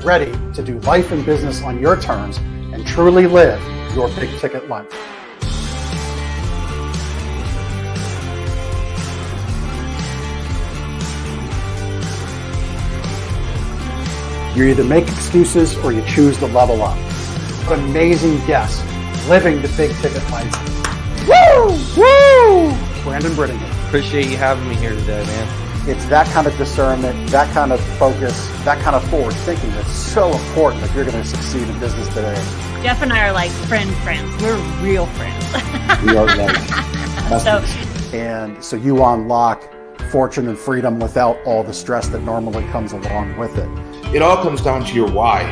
ready to do life and business on your terms and truly live your big ticket life. You either make excuses or you choose to level up. What amazing guests living the big ticket life. Woo! Woo! Brandon Brittingham. Appreciate you having me here today, man. It's that kind of discernment, that kind of focus, that kind of forward thinking that's so important if you're going to succeed in business today. Jeff and I are like friends. We're real friends. We are and so you unlock fortune and freedom without all the stress that normally comes along with it. It all comes down to your why.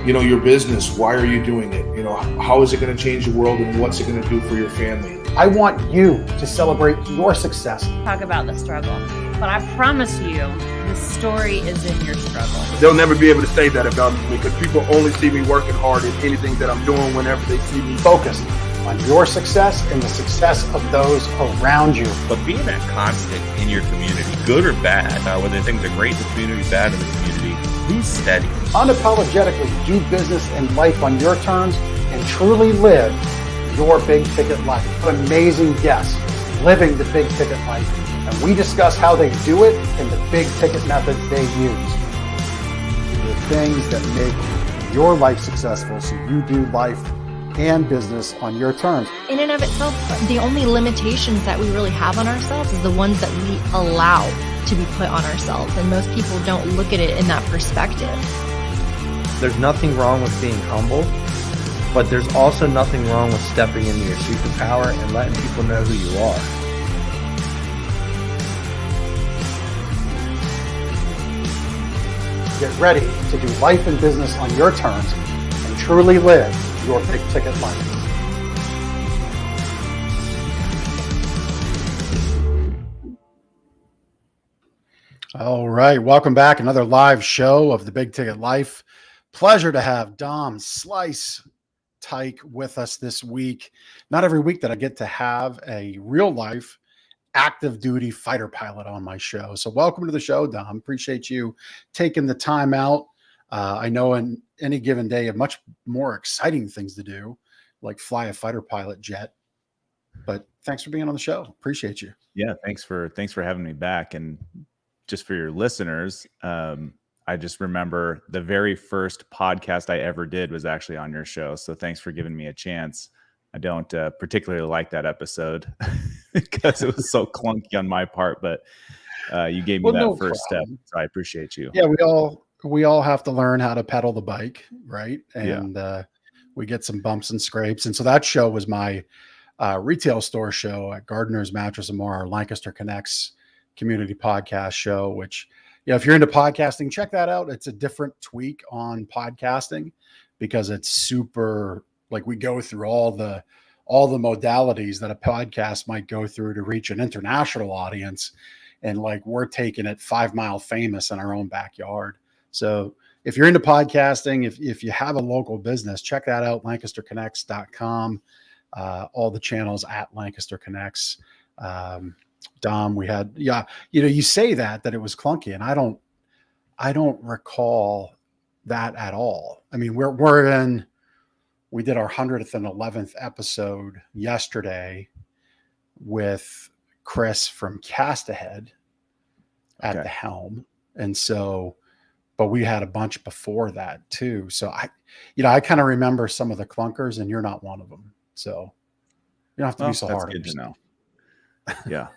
Your business, why are you doing it? How is it going to change the world and what's it going to do for your family? I want you to celebrate your success. Talk about the struggle. But I promise you, the story is in your struggle. They'll never be able to say that about me because people only see me working hard in anything that I'm doing whenever they see me. Focused on your success and the success of those around you. But being that constant in your community, good or bad, whether things are great in the community, bad in the community, be steady. Unapologetically do business and life on your terms and truly live your big ticket life. What amazing guests living the big ticket life. And we discuss how they do it and the big ticket methods they use. The things that make your life successful so you do life and business on your terms. In and of itself, the only limitations that we really have on ourselves is the ones that we allow to be put on ourselves. And most people don't look at it in that perspective. There's nothing wrong with being humble, but there's also nothing wrong with stepping into your superpower and letting people know who you are. Get ready to do life and business on your terms and truly live your big ticket life. All right, welcome back. Another live show of the Big Ticket Life. Pleasure to have Dom Slice Teich with us this week. Not every week that I get to have a real life active duty fighter pilot on my show. So welcome to the show, Dom. Appreciate you taking the time out. I know in any given day you have much more exciting things to do, like fly a fighter pilot jet. But thanks for being on the show. Appreciate you. Yeah, thanks for having me back. And just for your listeners, I just remember the very first podcast I ever did was actually on your show. So thanks for giving me a chance. I don't particularly like that episode because it was so clunky on my part, but you gave me that first step. So I appreciate you. Yeah, we all have to learn how to pedal the bike, right? And we get some bumps and scrapes. And so that show was my retail store show at Gardner's Mattress and More, our Lancaster Connects community podcast show, which, if you're into podcasting, check that out. It's a different tweak on podcasting because it's super, like, we go through all the modalities that a podcast might go through to reach an international audience. And like, we're taking it 5 Mile famous in our own backyard. So if you're into podcasting, if you have a local business, check that out, lancasterconnects.com. All the channels at Lancaster Connects. Dom, we had, you say that it was clunky, and I don't recall that at all. I mean, we did our 111th episode yesterday with Chris from Cast Ahead at the helm. And so, but we had a bunch before that too. So I kind of remember some of the clunkers, and you're not one of them. So you don't have to be so hard. That's good to know. Yeah.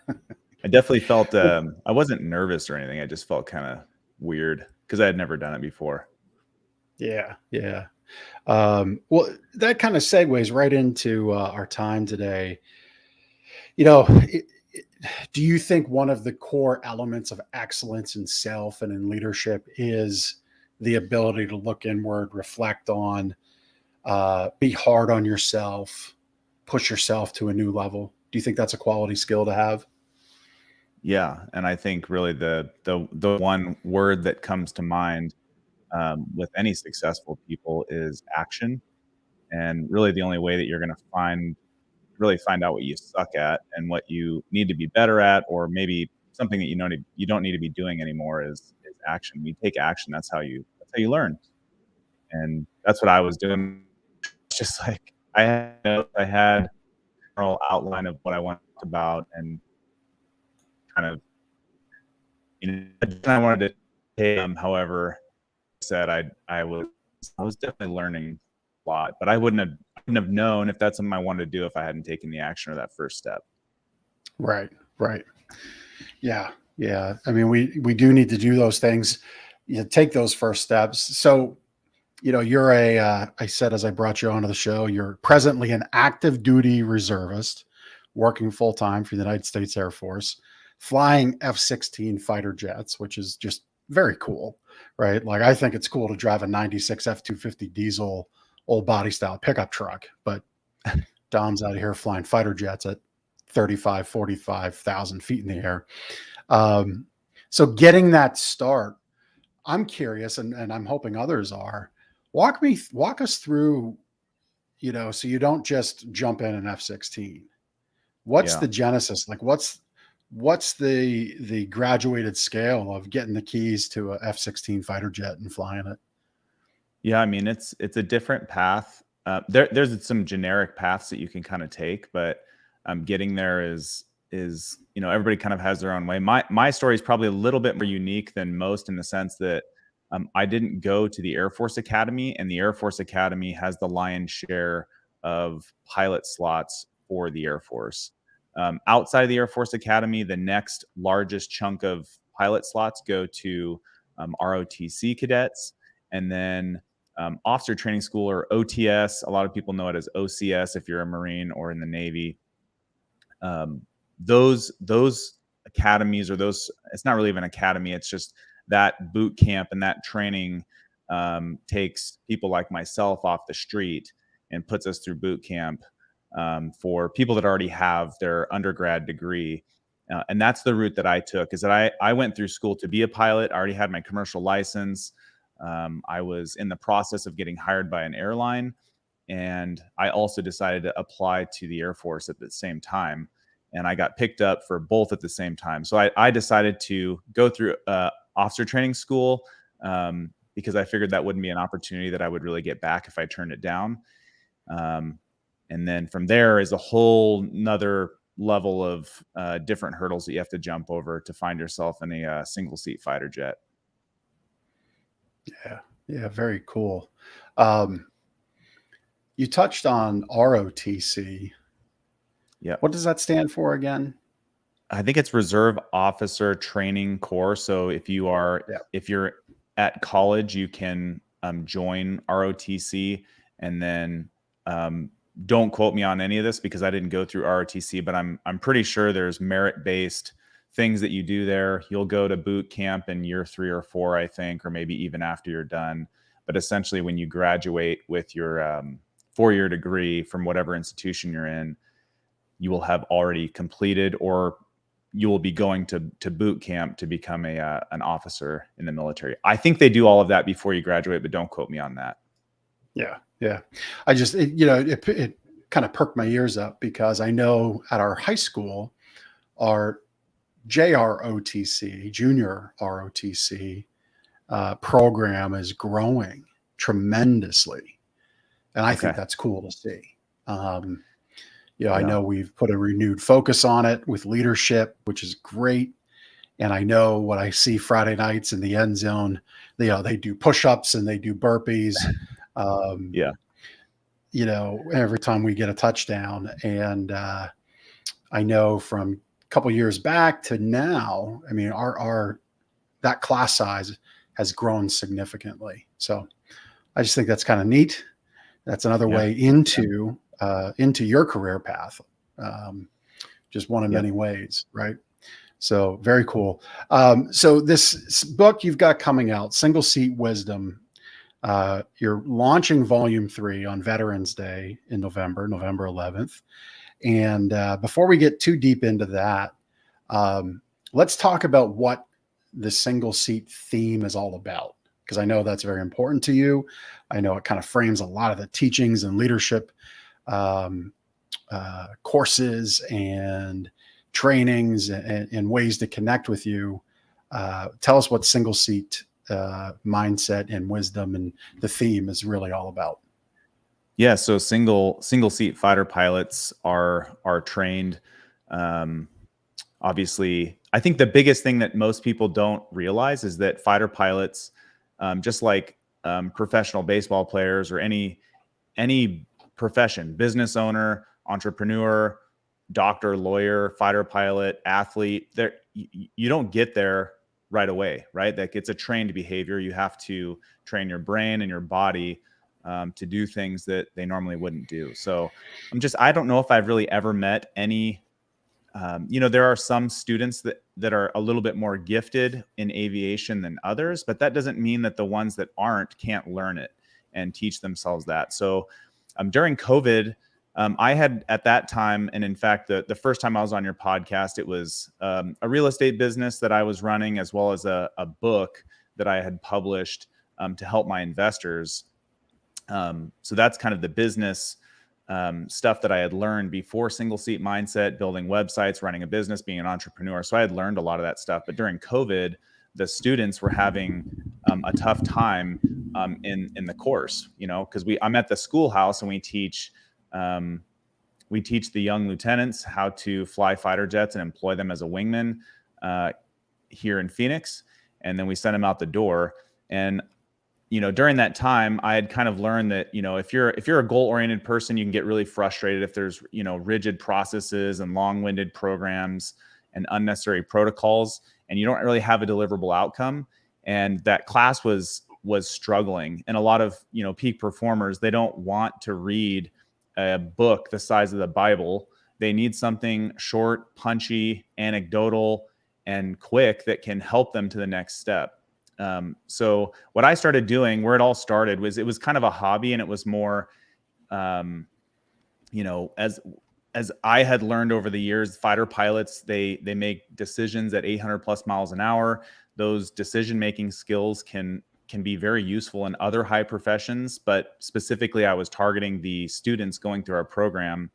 I definitely felt, I wasn't nervous or anything. I just felt kind of weird because I had never done it before. Yeah. Yeah. Well, that kind of segues right into our time today. Do you think one of the core elements of excellence in self and in leadership is the ability to look inward, reflect on, be hard on yourself, push yourself to a new level? Do you think that's a quality skill to have? Yeah. And I think really the one word that comes to mind with any successful people is action. And really the only way that you're going to really find out what you suck at and what you need to be better at, or maybe something that you don't need to be doing anymore is action. When you take action, that's how you learn. And that's what I was doing. Just like I had a general outline of what I wanted to talk about, and kind of, I wanted to take them. However, said I was definitely learning a lot, but I wouldn't have known if that's something I wanted to do if I hadn't taken the action or that first step. Right. Yeah. I mean, we do need to do those things. You take those first steps. So, you're I said, as I brought you onto the show, you're presently an active duty reservist working full time for the United States Air Force, flying F-16 fighter jets, which is just very cool, right? Like, I think it's cool to drive a 96 F-250 diesel old body style pickup truck, but Dom's out of here flying fighter jets at 35, 45,000 feet in the air. So getting that start, I'm curious, and I'm hoping others are. Walk us through, so you don't just jump in an F-16. What's the genesis? Like, what's the graduated scale of getting the keys to a F-16 fighter jet and flying it? Yeah, I mean, it's a different path. There's some generic paths that you can kind of take, but getting there is everybody kind of has their own way. My story is probably a little bit more unique than most, in the sense that I didn't go to the Air Force Academy, and the Air Force Academy has the lion's share of pilot slots for the Air Force. Outside of the Air Force Academy, the next largest chunk of pilot slots go to ROTC cadets, and then officer training school, or OTS. A lot of people know it as OCS if you're a Marine or in the Navy. Those academies, or it's not really even academy, it's just that boot camp and that training takes people like myself off the street and puts us through boot camp for people that already have their undergrad degree. And that's the route that I took, is that I went through school to be a pilot. I already had my commercial license. I was in the process of getting hired by an airline, and I also decided to apply to the Air Force at the same time. And I got picked up for both at the same time. So I decided to go through officer training school because I figured that wouldn't be an opportunity that I would really get back if I turned it down. And then from there is a whole nother level of different hurdles that you have to jump over to find yourself in a single seat fighter jet. Yeah, very cool. You touched on ROTC. Yeah. What does that stand for again? I think it's Reserve Officer Training Corps. So if you're at college, you can join ROTC, and then don't quote me on any of this because I didn't go through ROTC, but I'm pretty sure there's merit-based things that you do there. You'll go to boot camp in year 3 or 4, I think, or maybe even after you're done. But essentially, when you graduate with your 4-year degree from whatever institution you're in, you will have already completed, or you will be going to boot camp to become an officer in the military. I think they do all of that before you graduate, but don't quote me on that. Yeah. I just, it kind of perked my ears up because I know at our high school, our JROTC, junior ROTC program is growing tremendously. And I think that's cool to see. I know we've put a renewed focus on it with leadership, which is great. And I know what I see Friday nights in the end zone, they do push-ups and they do burpees. Every time we get a touchdown. And I know from a couple years back to now, I mean, that class size has grown significantly. So I just think that's kind of neat. That's another way into your career path. Just one of many ways, right? So very cool. So this book you've got coming out, Single Seat Wisdom, you're launching volume 3 on Veterans Day in November 11th. And before we get too deep into that, let's talk about what the single seat theme is all about, because I know that's very important to you. I know it kind of frames a lot of the teachings and leadership courses and trainings and ways to connect with you. Tell us what single seat mindset and wisdom and the theme is really all about. Yeah, so single seat fighter pilots are trained. Obviously, I think the biggest thing that most people don't realize is that fighter pilots, just like professional baseball players or any profession, business owner, entrepreneur, doctor, lawyer, fighter pilot, athlete, you don't get there right away, right? Like it's a trained behavior. You have to train your brain and your body to do things that they normally wouldn't do. So I don't know if I've really ever met any, there are some students that are a little bit more gifted in aviation than others, but that doesn't mean that the ones that aren't can't learn it and teach themselves that. So during COVID, I had at that time, and in fact, the first time I was on your podcast, it was a real estate business that I was running, as well as a book that I had published to help my investors. So that's kind of the business stuff that I had learned before single seat mindset, building websites, running a business, being an entrepreneur. So I had learned a lot of that stuff. But during COVID, the students were having a tough time in the course, because I'm at the schoolhouse and we teach the young lieutenants how to fly fighter jets and employ them as a wingman here in Phoenix. And then we send them out the door. And during that time, I had kind of learned that, if you're a goal-oriented person, you can get really frustrated if there's, rigid processes and long-winded programs and unnecessary protocols, and you don't really have a deliverable outcome. And that class was struggling. And a lot of, peak performers, they don't want to read a book the size of the Bible. They need something short, punchy, anecdotal, and quick that can help them to the next step. So what I started doing, where it all started, was it was kind of a hobby, and it was more, as I had learned over the years, fighter pilots, they make decisions at 800 plus miles an hour. Those decision-making skills can be very useful in other high professions, but specifically I was targeting the students going through our program.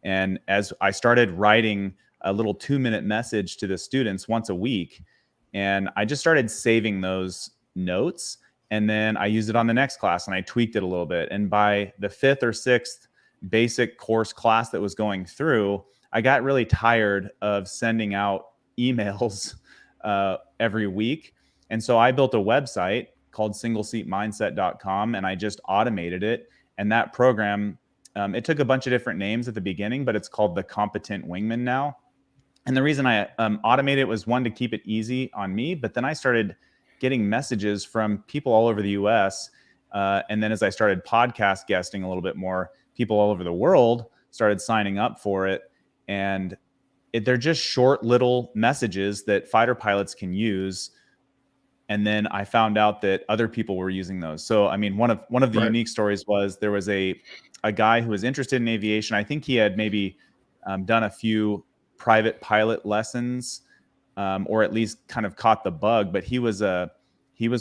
And as I started writing a little 2-minute message to the students once a week, and I just started saving those notes, and then I used it on the next class and I tweaked it a little bit. And by the 5th or 6th basic course class that was going through, I got really tired of sending out emails every week. And so I built a website called singleseatmindset.com, and I just automated it. And that program, it took a bunch of different names at the beginning, but it's called the Competent Wingman now. And the reason I automated it was, one, to keep it easy on me, but then I started getting messages from people all over the US. And then as I started podcast guesting a little bit more, people all over the world started signing up for it. And they're just short little messages that fighter pilots can use. And then I found out that other people were using those. So, I mean, one of the Right. unique stories was there was a guy who was interested in aviation. I think he had maybe done a few private pilot lessons, or at least kind of caught the bug, but he was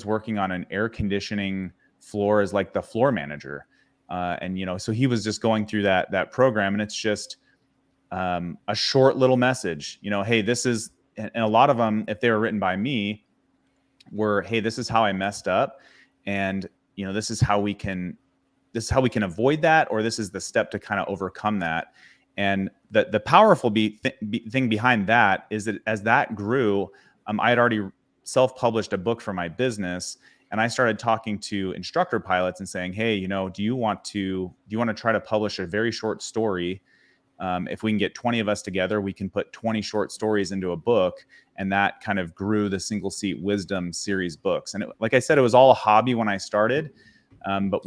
working on an air conditioning floor as like the floor manager. And, so he was just going through that program, and it's just a short little message, hey, this is, and a lot of them, if they were written by me, were, hey, this is how I messed up. And, this is how we can avoid that, or this is the step to kind of overcome that. And the powerful thing behind that is that as that grew, I had already self-published a book for my business, and I started talking to instructor pilots and saying, hey, do you want to try to publish a very short story? If we can get 20 of us together, we can put 20 short stories into a book. And that kind of grew the Single Seat Wisdom series books. And like I said, it was all a hobby when I started, but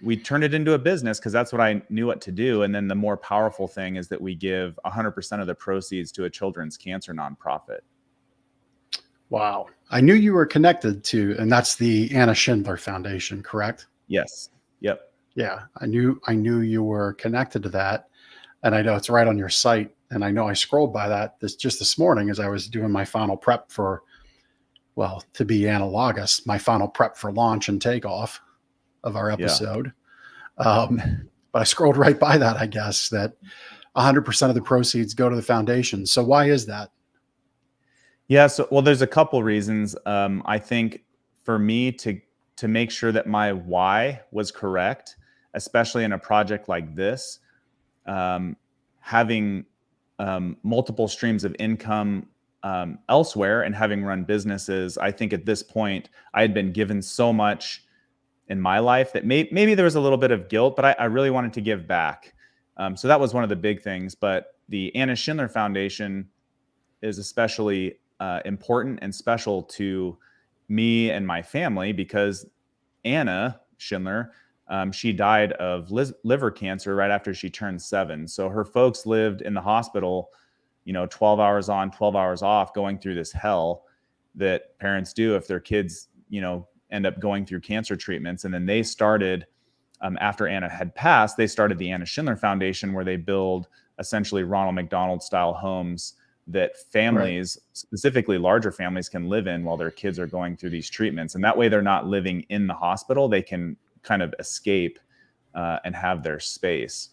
we turned it into a business because that's what I knew what to do. And then the more powerful thing is that we give 100% of the proceeds to a children's cancer nonprofit. Wow. I knew you were connected to, and that's the Anna Schindler Foundation, correct? Yes. Yep. Yeah. I knew you were connected to that. And I know it's right on your site. And I know I scrolled by that this morning as I was doing my final prep for, well, to be analogous, my final prep for launch and takeoff of our episode. Yeah. But I scrolled right by that, I guess, that 100% of the proceeds go to the foundation. So why is that? Yeah. So, well, there's a couple reasons. I think for me to make sure that my why was correct, especially in a project like this, having multiple streams of income elsewhere and having run businesses, I think at this point I had been given so much in my life that maybe there was a little bit of guilt, but I really wanted to give back. So that was one of the big things. But the Anna Schindler Foundation is especially important and special to me and my family because Anna Schindler, she died of liver cancer right after she turned 7. So her folks lived in the hospital, 12 hours on, 12 hours off, going through this hell that parents do if their kids, end up going through cancer treatments. And then they started, after Anna had passed, they started the Anna Schindler Foundation, where they build essentially Ronald McDonald style homes that families, specifically larger families, can live in while their kids are going through these treatments. And that way they're not living in the hospital. They can kind of escape and have their space.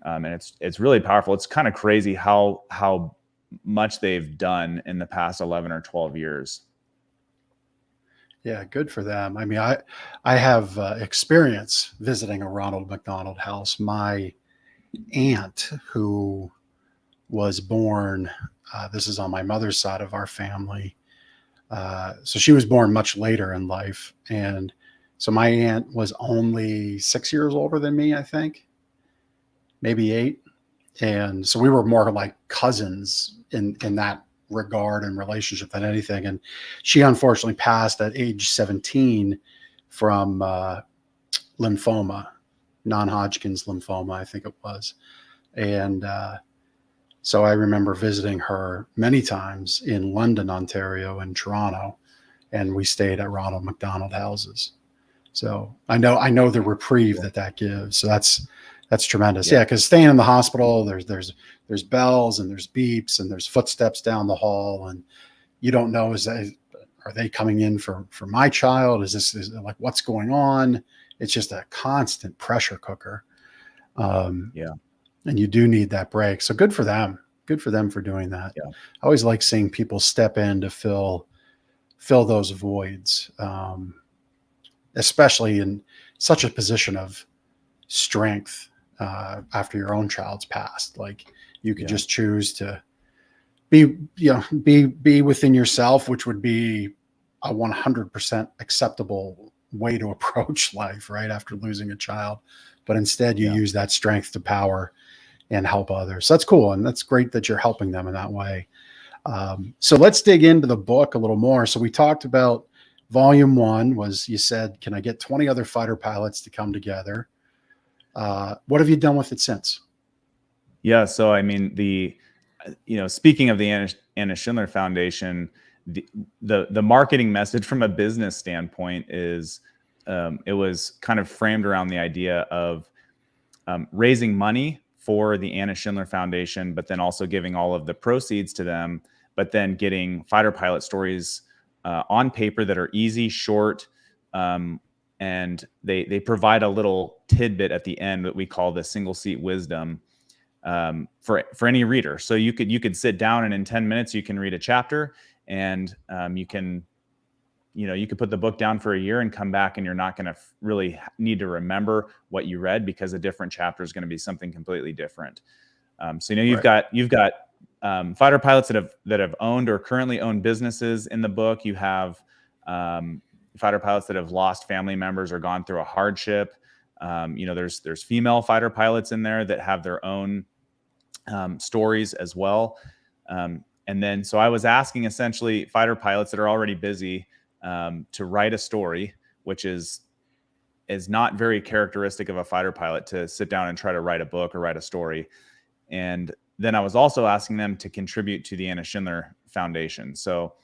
And it's really powerful. It's kind of crazy how much they've done in the past 11 or 12 years. Yeah, good for them. I mean, I have experience visiting a Ronald McDonald house. My aunt, who was born, this is on my mother's side of our family, so she was born much later in life, and so my aunt was only 6 years older than me, I think, maybe 8, and so we were more like cousins in that regard and relationship than anything. And she unfortunately passed at age 17 from lymphoma, non-Hodgkin's lymphoma, I think it was. And so I remember visiting her many times in London, Ontario, and Toronto, and we stayed at Ronald McDonald houses. So I know the reprieve that gives. So that's tremendous. Yeah, because staying in the hospital, there's bells and there's beeps and there's footsteps down the hall, and you don't know, are they coming in for my child? Is like, what's going on? It's just a constant pressure cooker. And you do need that break. So good for them. Good for them for doing that. Yeah. I always like seeing people step in to fill those voids, especially in such a position of strength after your own child's passed. Like, you could just choose to be within yourself, which would be a 100% acceptable way to approach life, right, after losing a child. But instead you use that strength to power and help others. So that's cool. And that's great that you're helping them in that way. So let's dig into the book a little more. So we talked about volume 1 was, you said, can I get 20 other fighter pilots to come together? What have you done with it since? Yeah. So, I mean, speaking of the Anna Schindler Foundation, the marketing message from a business standpoint is, it was kind of framed around the idea of raising money for the Anna Schindler Foundation, but then also giving all of the proceeds to them, but then getting fighter pilot stories on paper that are easy, short, and they provide a little tidbit at the end that we call the single seat wisdom for any reader. So you could sit down and in 10 minutes you can read a chapter, and you could put the book down for a year and come back, and you're not going to really need to remember what you read, because a different chapter is going to be something completely different. So you've got fighter pilots that have owned or currently own businesses in the book. You have fighter pilots that have lost family members or gone through a hardship. There's female fighter pilots in there that have their own stories as well. And then, so I was asking essentially fighter pilots that are already busy to write a story, which is not very characteristic of a fighter pilot, to sit down and try to write a book or write a story. And then I was also asking them to contribute to the Anna Schindler Foundation. So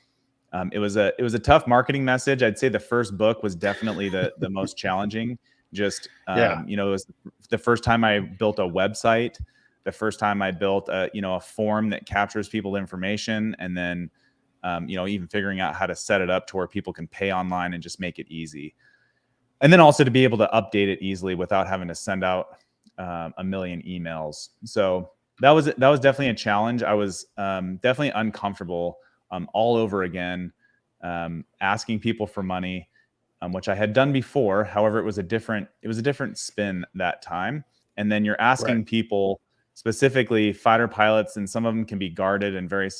it was a tough marketing message. I'd say the first book was definitely the most challenging. Just, it was the first time I built a website, the first time I built a form that captures people's information, and then, even figuring out how to set it up to where people can pay online and just make it easy. And then also to be able to update it easily without having to send out a million emails. So that was definitely a challenge. I was definitely uncomfortable all over again, asking people for money, which I had done before. However, it was a different spin that time. And then you're asking people, specifically fighter pilots, and some of them can be guarded and very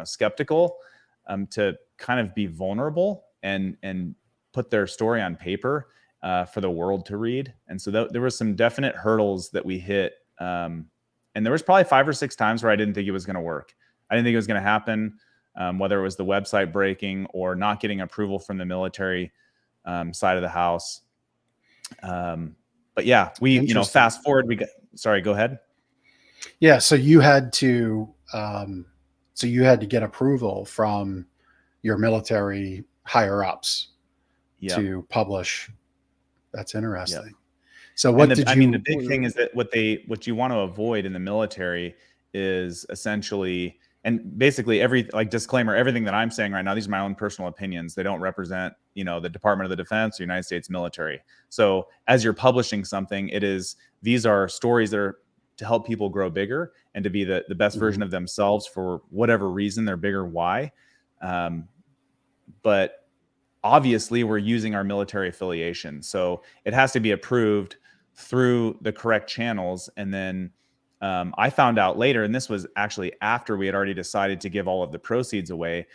skeptical, to kind of be vulnerable and put their story on paper for the world to read. And so there were some definite hurdles that we hit. And there was probably 5 or 6 times where I didn't think it was going to work. I didn't think it was going to happen, whether it was the website breaking or not getting approval from the military side of the house. But yeah, we, fast forward, sorry, go ahead. Yeah. So you had to get approval from your military higher ups to publish. That's interesting. Yep. So the big thing is that what you want to avoid in the military is essentially, and basically disclaimer, everything that I'm saying right now, these are my own personal opinions. They don't represent, the Department of the Defense or United States military. So as you're publishing something, these are stories that are to help people grow bigger and to be the best version of themselves for whatever reason, their bigger why. But obviously we're using our military affiliation. So it has to be approved through the correct channels. And then I found out later, and this was actually after we had already decided to give all of the proceeds away,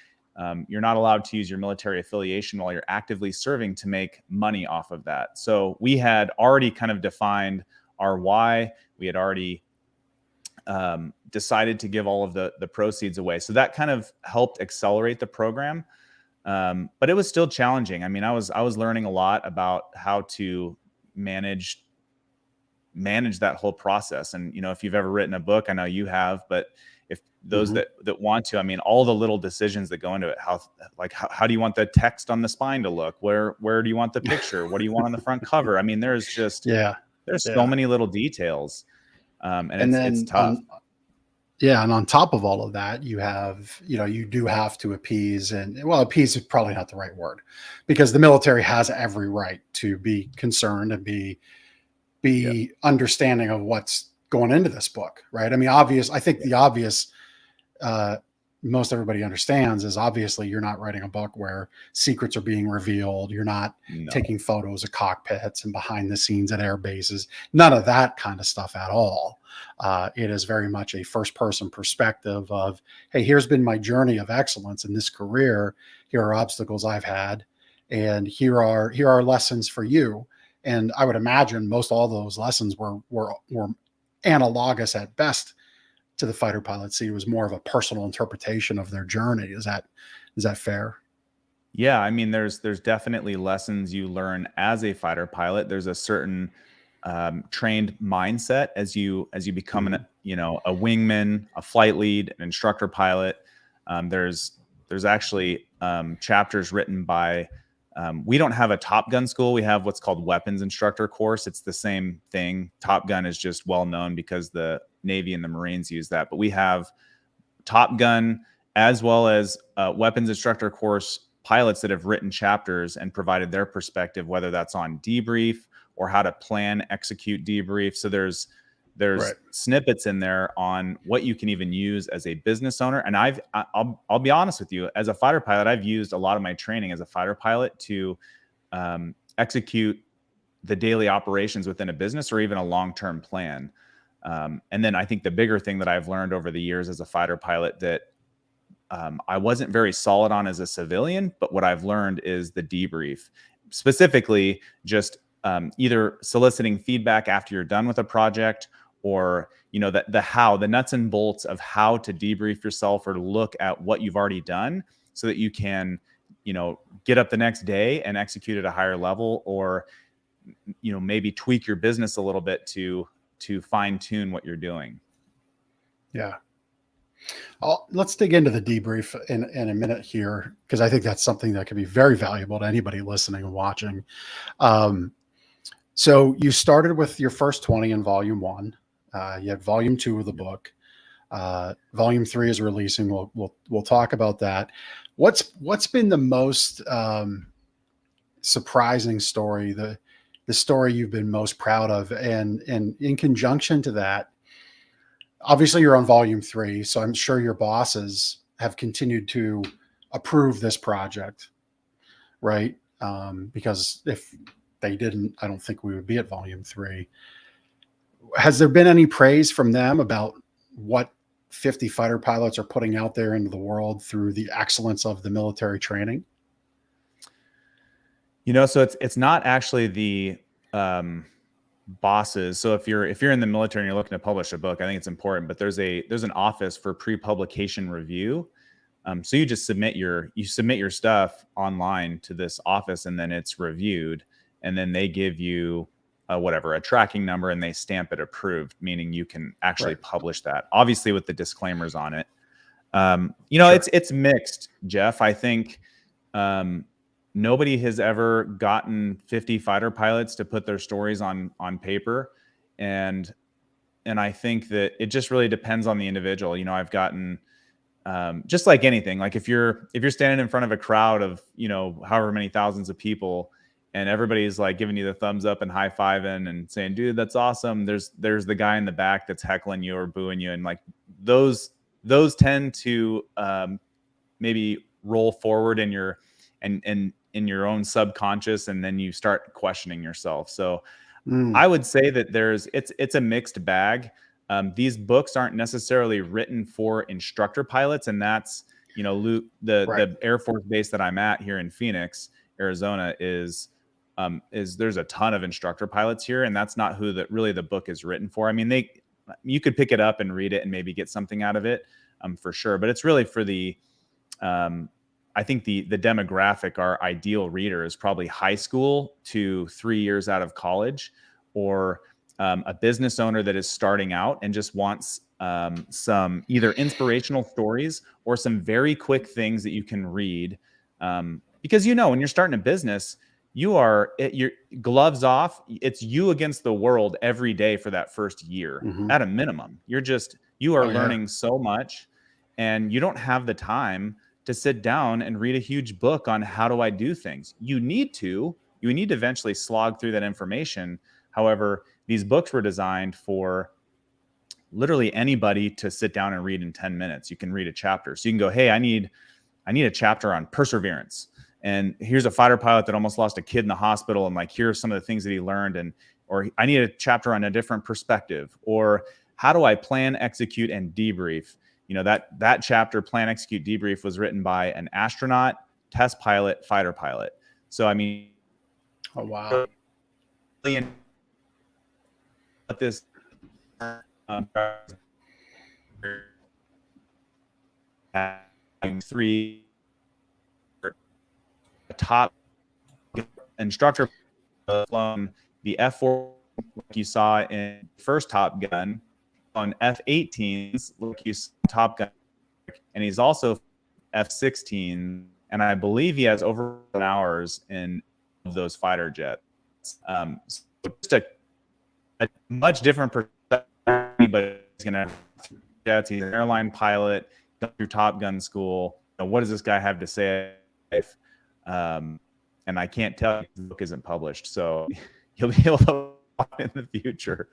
you're not allowed to use your military affiliation while you're actively serving to make money off of that. So we had already kind of defined our why. We had already decided to give all of the proceeds away. So that kind of helped accelerate the program. But it was still challenging. I mean, I was learning a lot about how to manage that whole process. And, if you've ever written a book, I know you have, but if those that want to, I mean, all the little decisions that go into it, how do you want the text on the spine to look? Where do you want the picture? What do you want on the front cover? I mean, there's just, there's so many little details. And it's tough. And on top of all of that, you have, you do have to appease, and appease is probably not the right word, because the military has every right to be concerned and be understanding of what's going into this book, right? I mean, I think the obvious, most everybody understands is obviously you're not writing a book where secrets are being revealed. You're not taking photos of cockpits and behind the scenes at air bases, none of that kind of stuff at all. It is very much a first person perspective of, hey, here's been my journey of excellence in this career. Here are obstacles I've had, and here are lessons for you. And I would imagine most all those lessons were analogous at best to the fighter pilot seat. It was more of a personal interpretation of their journey. Is that fair? Yeah, I mean, there's definitely lessons you learn as a fighter pilot. There's a certain trained mindset as you become a wingman, a flight lead, an instructor pilot. There's actually chapters written by. We don't have a Top Gun school. We have what's called weapons instructor course. It's the same thing. Top Gun is just well known because the Navy and the Marines use that. But we have Top Gun as well as weapons instructor course pilots that have written chapters and provided their perspective, whether that's on debrief or how to plan, execute debrief. So there's snippets in there on what you can even use as a business owner. And I'll be honest with you, as a fighter pilot, I've used a lot of my training as a fighter pilot to execute the daily operations within a business or even a long-term plan. And then I think the bigger thing that I've learned over the years as a fighter pilot that I wasn't very solid on as a civilian, but what I've learned is the debrief, specifically just either soliciting feedback after you're done with a project, or the nuts and bolts of how to debrief yourself or look at what you've already done so that you can get up the next day and execute at a higher level, or maybe tweak your business a little bit to fine tune what you're doing. Yeah. Let's dig into the debrief in a minute here, because I think that's something that could be very valuable to anybody listening and watching. So you started with your first 20 in volume 1. You had volume 2 of the book. Volume 3 is releasing. We'll talk about that. What's been the most surprising story, the story you've been most proud of? And in conjunction to that, obviously you're on volume 3, so I'm sure your bosses have continued to approve this project, right? Because if they didn't, I don't think we would be at volume 3. Has there been any praise from them about what 50 fighter pilots are putting out there into the world through the excellence of the military training? So it's not actually the bosses. So if you're in the military and you're looking to publish a book, I think it's important. But there's an office for pre-publication review. So you just submit your stuff online to this office, and then it's reviewed, and then they give you a tracking number, and they stamp it approved, meaning you can actually publish that, obviously with the disclaimers on it. Sure. It's mixed, Jeff. I think nobody has ever gotten 50 fighter pilots to put their stories on paper, and I think that it just really depends on the individual. I've gotten just like anything, like if you're standing in front of a crowd of however many thousands of people, and everybody's like giving you the thumbs up and high-fiving and saying, dude, that's awesome, there's the guy in the back that's heckling you or booing you, and like those tend to maybe roll forward in your in your own subconscious, and then you start questioning yourself. So I would say that it's a mixed bag. These books aren't necessarily written for instructor pilots, and that's the Air Force base that I'm at here in Phoenix, Arizona, is there's a ton of instructor pilots here, and that's not who the book is written for. I mean, you could pick it up and read it and maybe get something out of it, for sure, but it's really for the I think the demographic, our ideal reader, is probably high school to 3 years out of college, or a business owner that is starting out and just wants some either inspirational stories or some very quick things that you can read. Because when you're starting a business, your gloves off. It's you against the world every day for that first year, at a minimum. You are learning so much, and you don't have the time to sit down and read a huge book on how do I do things. You need to eventually slog through that information. However, these books were designed for literally anybody to sit down and read in 10 minutes. You can read a chapter. So you can go, hey, I need a chapter on perseverance. And here's a fighter pilot that almost lost a kid in the hospital, and like, here are some of the things that he learned. Or I need a chapter on a different perspective. Or how do I plan, execute, and debrief? That chapter, plan, execute, debrief, was written by an astronaut, test pilot, fighter pilot. So I mean, oh wow. This three top instructor flown the F-4, like you saw in first Top Gun, on F-18s, like you saw Top Gun, and he's also F-16, and I believe he has over hours in those fighter jets. So just a much different perspective, but he's going to have jets. He's an airline pilot, go through Top Gun school. What does this guy have to say? And I can't tell you, the book isn't published, so you'll be able to in the future.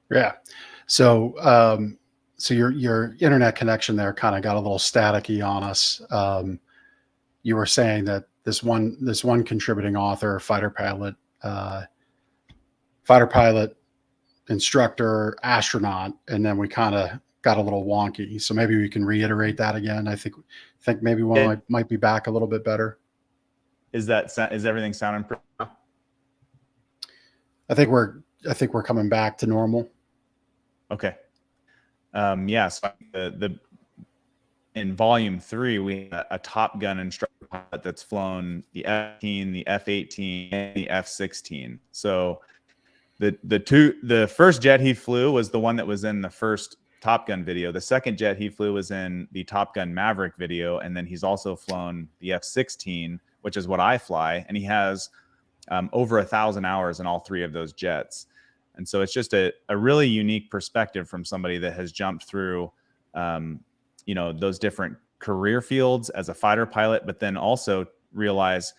Yeah. So your internet connection there kind of got a little staticky on us. You were saying that this one contributing author, fighter pilot, instructor, astronaut, and then we kind of got a little wonky. So maybe we can reiterate that again. I think maybe one might be back a little bit better. Is everything sounding pretty? I think we're coming back to normal. Okay. So in volume 3, we have a Top Gun instructor pilot that's flown the F-18, the F-18, and the F-16. So the first jet he flew was the one that was in the first Top Gun video. The second jet he flew was in the Top Gun Maverick video, and then he's also flown the F-16, which is what I fly, and he has over 1,000 hours in all 3 of those jets. And so it's just a really unique perspective from somebody that has jumped through, those different career fields as a fighter pilot, but then also realize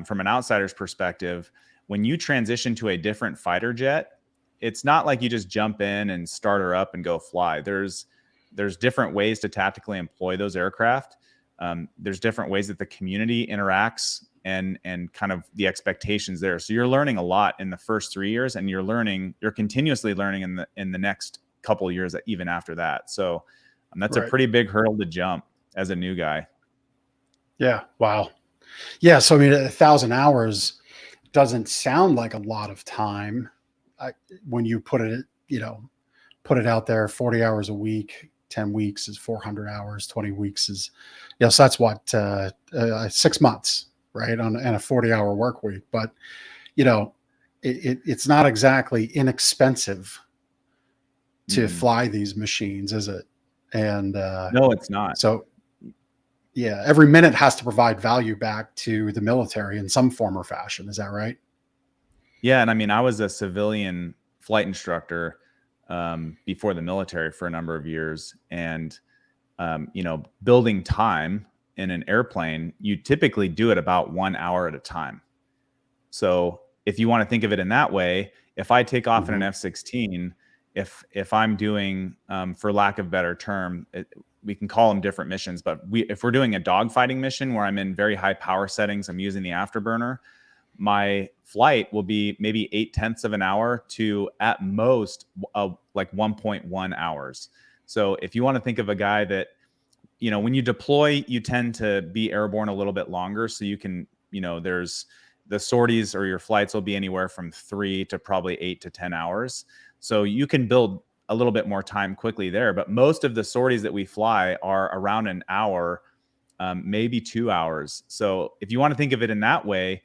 from an outsider's perspective, when you transition to a different fighter jet, it's not like you just jump in and start her up and go fly. There's different ways to tactically employ those aircraft. There's different ways that the community interacts and kind of the expectations there. So you're learning a lot in the first 3 years, and you're continuously learning in the next couple of years, even after that. So that's a pretty big hurdle to jump as a new guy. Yeah. Wow. Yeah. So, I mean, 1,000 hours doesn't sound like a lot of time when you put it out there. 40 hours a week, 10 weeks is 400 hours, 20 weeks is, so that's what, 6 months, right? On a 40-hour work week. But, it's not exactly inexpensive to fly these machines, is it? And no, it's not. So yeah, every minute has to provide value back to the military in some form or fashion. Is that right? Yeah. And I mean, I was a civilian flight instructor before the military for a number of years. And, building time in an airplane, you typically do it about 1 hour at a time. So if you want to think of it in that way, if I take off in an F-16, if I'm doing, for lack of a better term, we can call them different missions, but if we're doing a dogfighting mission where I'm in very high power settings, I'm using the afterburner, my flight will be maybe 0.8 of an hour to at most like 1.1 hours. So if you want to think of a guy that, when you deploy, you tend to be airborne a little bit longer. So you can, there's the sorties or your flights will be anywhere from 3 to probably 8 to 10 hours. So you can build a little bit more time quickly there. But most of the sorties that we fly are around an hour, maybe 2 hours. So if you want to think of it in that way,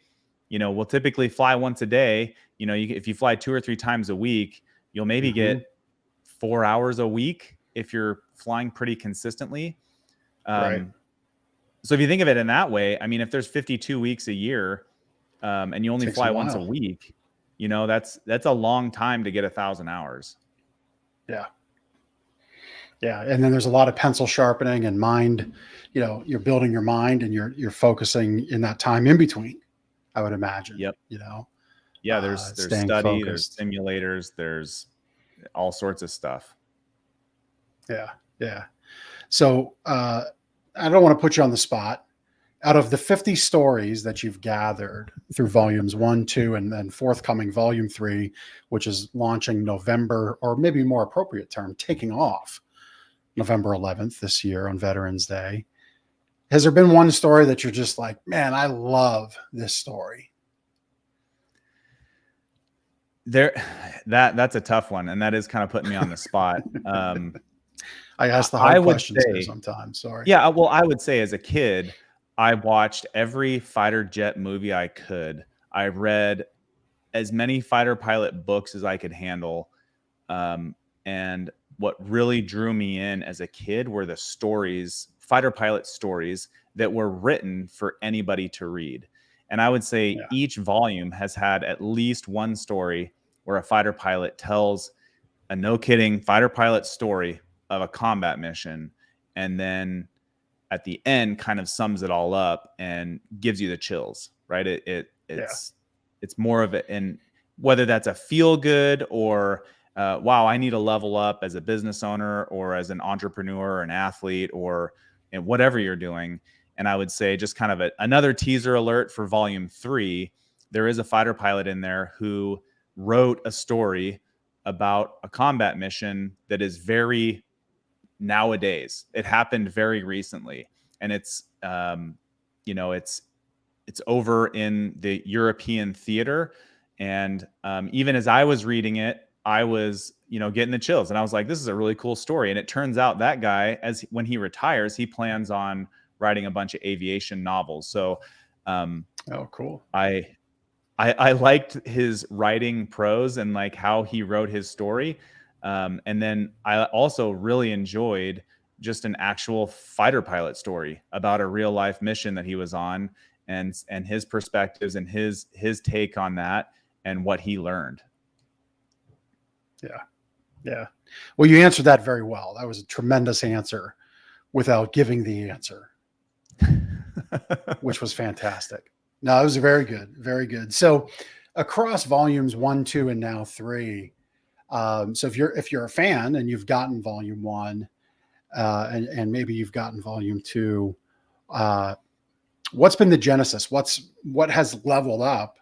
we'll typically fly once a day. If you fly 2 or 3 times a week, you'll maybe get 4 hours a week if you're flying pretty consistently. Right. So if you think of it in that way, I mean, if there's 52 weeks a year, and you only fly once a week, that's a long time to get 1,000 hours. Yeah. Yeah. And then there's a lot of pencil sharpening and mind, you're building your mind and you're focusing in that time in between, I would imagine. Yep. Yeah. There's study, focused. There's simulators, there's all sorts of stuff. Yeah. Yeah. So, I don't want to put you on the spot. Out of the 50 stories that you've gathered through volumes 1, 2, and then forthcoming volume 3, which is launching November, or maybe more appropriate term, taking off November 11th this year on Veterans Day, has there been one story that you're just like, man, I love this story? That's a tough one, and that is kind of putting me on the spot. I ask the hard questions there sometimes. Sorry. Yeah, well, I would say as a kid, I watched every fighter jet movie I could. I read as many fighter pilot books as I could handle. And what really drew me in as a kid were the stories, fighter pilot stories that were written for anybody to read. And I would say each volume has had at least one story where a fighter pilot tells a no kidding fighter pilot story of a combat mission. And then at the end kind of sums it all up and gives you the chills, right? It's more of it. And whether that's a feel good or, wow, I need to level up as a business owner or as an entrepreneur or an athlete or whatever you're doing. And I would say just kind of another teaser alert for volume 3, there is a fighter pilot in there who wrote a story about a combat mission that is very nowadays. It happened very recently, and it's it's over in the European theater. And even as I was reading it, I was getting the chills, and I was like, this is a really cool story. And it turns out that guy, when he retires, he plans on writing a bunch of aviation novels. So oh, cool. I liked his writing prose and like how he wrote his story. And then I also really enjoyed just an actual fighter pilot story about a real life mission that he was on, and his perspectives and his take on that and what he learned. Yeah. Yeah. Well, you answered that very well. That was a tremendous answer without giving the answer, which was fantastic. No, it was very good. Very good. So across volumes 1, 2, and now 3, so if you're a fan and you've gotten volume 1, and maybe you've gotten volume 2, what's been the genesis? What has leveled up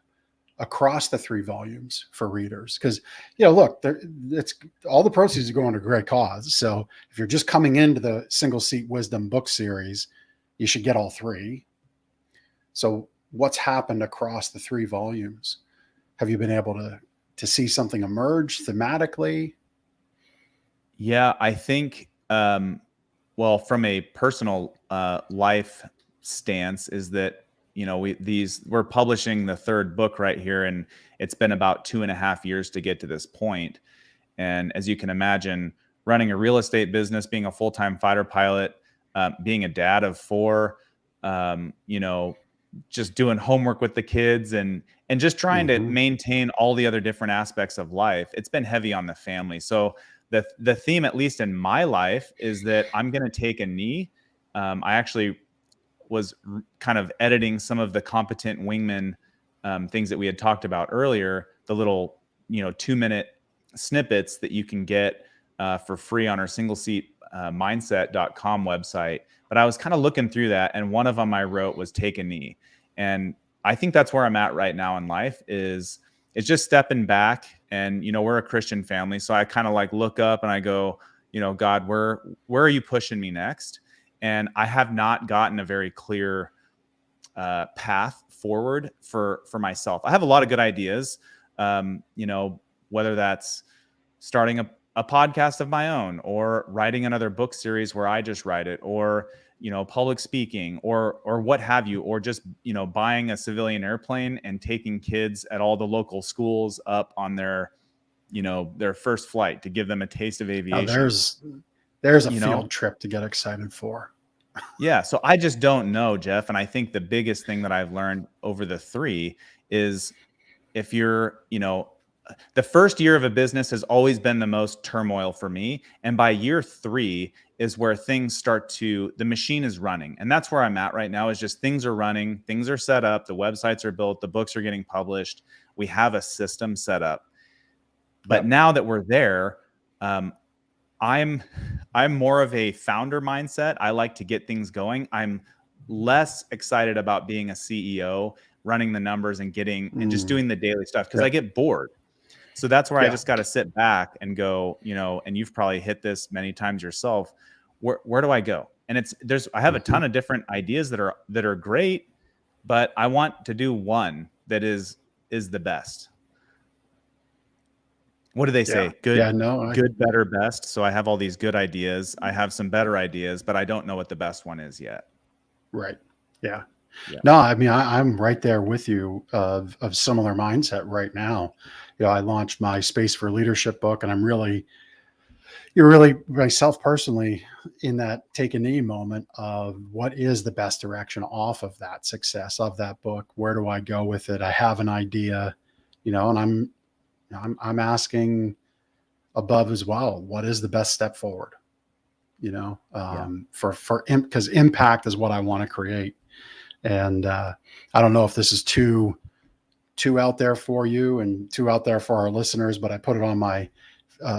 across the 3 volumes for readers? Because, look, it's all the proceeds are going to a great cause. So if you're just coming into the Single Seat Wisdom book series, you should get all 3. So what's happened across the 3 volumes? Have you been able to see something emerge thematically? Yeah, I think, well, from a personal life stance is that, we're publishing the 3rd book right here, and it's been about 2.5 years to get to this point. And as you can imagine, running a real estate business, being a full-time fighter pilot, being a dad of 4, just doing homework with the kids and just trying to maintain all the other different aspects of life. It's been heavy on the family. So the theme, at least in my life, is that I'm going to take a knee. I actually was kind of editing some of the competent wingman things that we had talked about earlier, the little 2-minute snippets that you can get for free on our singleseatmindset.com website. But I was kind of looking through that, and one of them I wrote was take a knee. And I think that's where I'm at right now in life, is it's just stepping back. And, we're a Christian family. So I kind of like look up and I go, God, where are you pushing me next? And I have not gotten a very clear path forward for myself. I have a lot of good ideas, whether that's starting a podcast of my own, or writing another book series where I just write it, or, public speaking, or what have you, or just, buying a civilian airplane and taking kids at all the local schools up on their first flight to give them a taste of aviation. Now there's a field trip to get excited for. Yeah. So I just don't know, Jeff. And I think the biggest thing that I've learned over the 3 is, if you're, the first year of a business has always been the most turmoil for me. And by year 3 is where things the machine is running. And that's where I'm at right now, is just things are running, things are set up, the websites are built, the books are getting published. We have a system set up. But now that we're there, I'm more of a founder mindset. I like to get things going. I'm less excited about being a CEO, running the numbers and just doing the daily stuff, because I get bored. So that's where I just got to sit back and go, and you've probably hit this many times yourself. Where do I go? And I have a ton of different ideas that are great, but I want to do one that is the best. What do they say? Good, good, better, best. So I have all these good ideas. I have some better ideas, but I don't know what the best one is yet. Right. Yeah. No, I mean, I'm right there with you of similar mindset right now. I launched my Space for Leadership book, and you're really myself personally in that take a knee moment of what is the best direction off of that success of that book. Where do I go with it? I have an idea, and I'm asking above as well, what is the best step forward? Because impact is what I want to create. And I don't know if this is too out there for you and too out there for our listeners, but I put it on my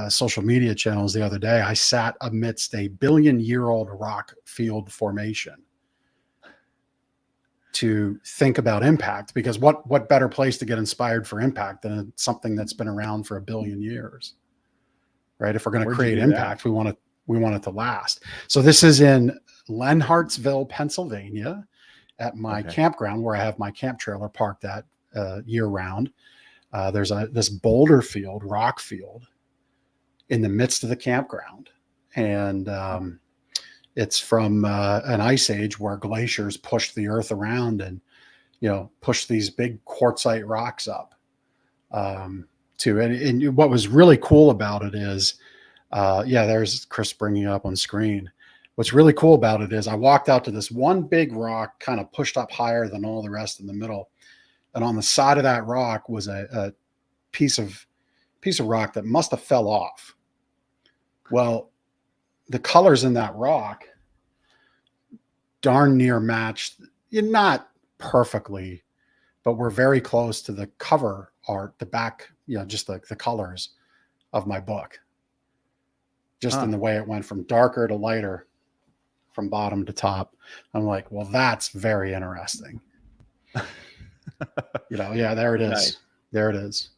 social media channels the other day. I sat amidst a billion-year-old rock field formation to think about impact, because what better place to get inspired for impact than something that's been around for 1 billion years, right? If we're going to create impact, we want it to last. So this is in Lenhartsville, Pennsylvania, at my campground where I have my camp trailer parked at year round. There's this boulder field, rock field, in the midst of the campground, and it's from an ice age where glaciers pushed the earth around and pushed these big quartzite rocks up. And what was really cool about it is, there's Chris bringing it up on screen. What's really cool about it is I walked out to this one big rock, kind of pushed up higher than all the rest in the middle. And on the side of that rock was a piece of rock that must have fell off. Well, the colors in that rock darn near matched, not perfectly, but we're very close to the cover art, the back, just like the colors of my book. Just in the way it went from darker to lighter. from bottom to top. I'm like, well, that's very interesting. Yeah, there it is. Nice. There it is.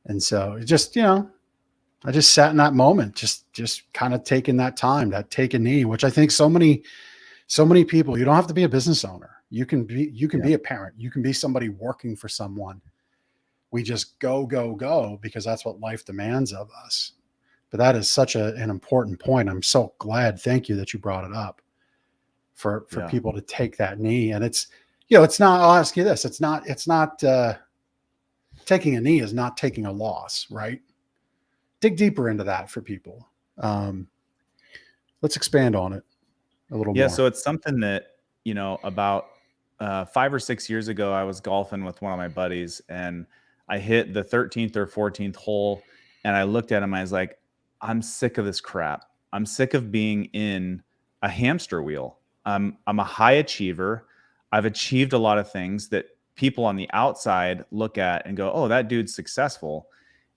And so it just, I just sat in that moment, just kind of taking that time, that take a knee, which I think so many people, you don't have to be a business owner. You can be a parent. You can be somebody working for someone. We just go because that's what life demands of us. But that is such an important point. I'm so glad. Thank you that you brought it up for people to take that knee. And it's, it's not, I'll ask you this. It's not taking a knee is not taking a loss, right? Dig deeper into that for people. Let's expand on it a little more. So it's something that, about 5 or 6 years ago, I was golfing with one of my buddies and I hit the 13th or 14th hole and I looked at him. I was like, I'm sick of this crap. I'm sick of being in a hamster wheel. I'm a high achiever. I've achieved a lot of things that people on the outside look at and go, oh, that dude's successful.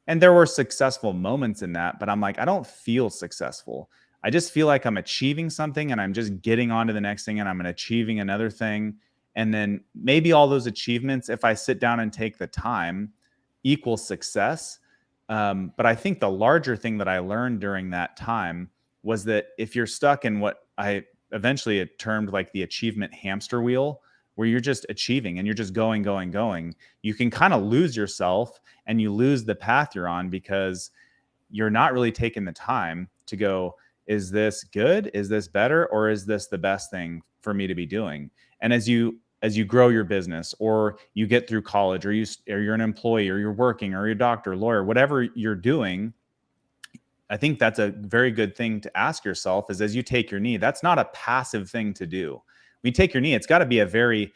And there were successful moments in that, but I'm like, I don't feel successful. I just feel like I'm achieving something and I'm just getting on to the next thing and I'm achieving another thing. And then maybe all those achievements, if I sit down and take the time, equal success. But I think the larger thing that I learned during that time was that if you're stuck in what I eventually had termed like the achievement hamster wheel, where you're just achieving and you're just going, you can kind of lose yourself and you lose the path you're on because you're not really taking the time to go, is this good? Is this better? Or is this the best thing for me to be doing? And as you grow your business or you get through college or you're an employee or you're working or you're a doctor, lawyer, whatever you're doing, I think that's a very good thing to ask yourself is as you take your knee, that's not a passive thing to do. When you take your knee, it's got to be a very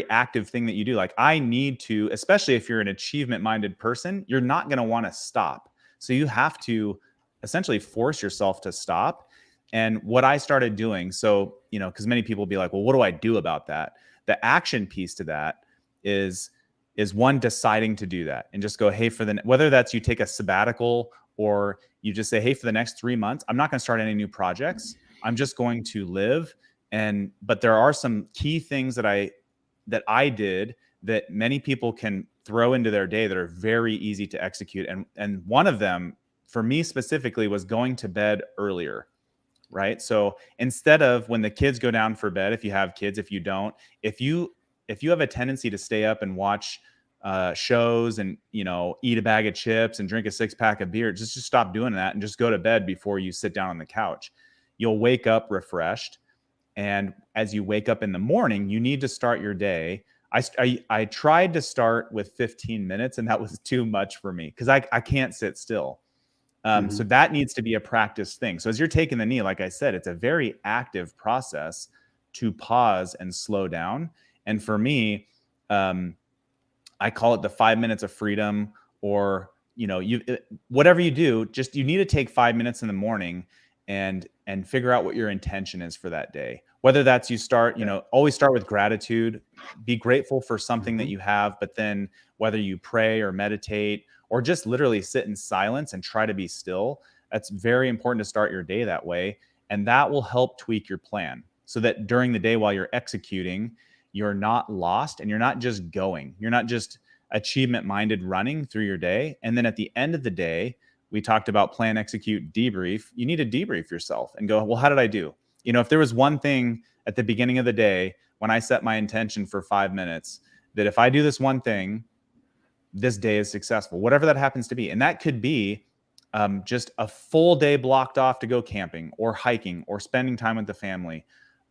active thing that you do. Like I need to, especially if you're an achievement-minded person, you're not going to want to stop. So you have to essentially force yourself to stop. And what I started doing, so, because many people will be like, well, what do I do about that? The action piece to that is one, deciding to do that and just go, hey, whether that's you take a sabbatical or you just say, hey, for the next 3 months, I'm not going to start any new projects. I'm just going to live. But there are some key things that I did that many people can throw into their day that are very easy to execute. And one of them for me specifically was going to bed earlier, right? So instead of when the kids go down for bed, if you have kids, if you don't, if you have a tendency to stay up and watch shows and, eat a bag of chips and drink a 6-pack of beer, just stop doing that and just go to bed before you sit down on the couch. You'll wake up refreshed. And as you wake up in the morning, you need to start your day. I tried to start with 15 minutes and that was too much for me because I can't sit still. So that needs to be a practice thing. So as you're taking the knee, like I said, it's a very active process to pause and slow down. And for me, I call it the 5 minutes of freedom, or, whatever you do, just, you need to take 5 minutes in the morning and figure out what your intention is for that day. Whether that's you start, always start with gratitude, be grateful for something that you have, but then whether you pray or meditate or just literally sit in silence and try to be still, that's very important to start your day that way. And that will help tweak your plan so that during the day while you're executing, you're not lost and you're not just going. You're not just achievement-minded running through your day. And then at the end of the day, we talked about plan, execute, debrief. You need to debrief yourself and go, well, how did I do? If there was one thing at the beginning of the day when I set my intention for 5 minutes, that if I do this one thing, this day is successful, whatever that happens to be. And that could be just a full day blocked off to go camping or hiking or spending time with the family.